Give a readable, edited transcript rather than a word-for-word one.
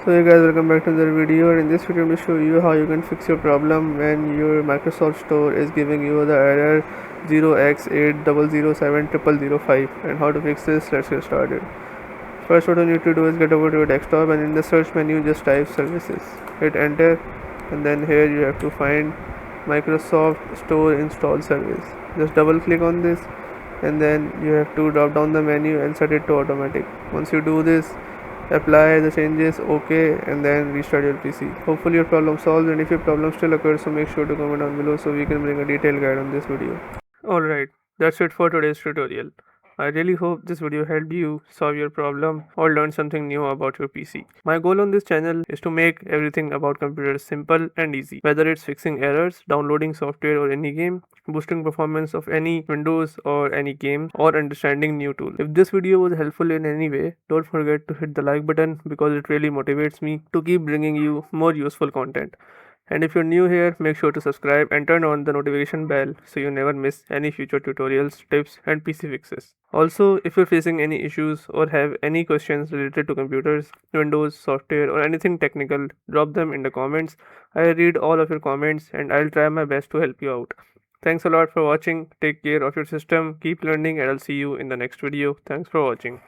So hey guys, welcome back to the video, and in this video I'm going to show you how you can fix your problem when your Microsoft Store is giving you the error 0x80070005 and how to fix this. Let's get started. First, what you need to do is get over to your desktop, and in the search menu just type services, hit enter, and then here you have to find Microsoft Store install service. Just double click on this, and then you have to drop down the menu and set it to automatic. Once you do this, apply the changes, OK, and then restart your PC. Hopefully your problem solves, and if your problem still occurs, so make sure to comment down below so we can bring a detailed guide on this video. Alright, that's it for today's tutorial. I really hope this video helped you solve your problem or learn something new about your PC. My goal on this channel is to make everything about computers simple and easy, whether it's fixing errors, downloading software or any game, boosting performance of any Windows or any game, or understanding new tools. If this video was helpful in any way, don't forget to hit the like button because it really motivates me to keep bringing you more useful content. And if you're new here, make sure to subscribe and turn on the notification bell so you never miss any future tutorials, tips, and PC fixes. Also, if you're facing any issues or have any questions related to computers, Windows, software, or anything technical, drop them in the comments. I read all of your comments and I'll try my best to help you out. Thanks a lot for watching. Take care of your system, keep learning, and I'll see you in the next video. Thanks for watching.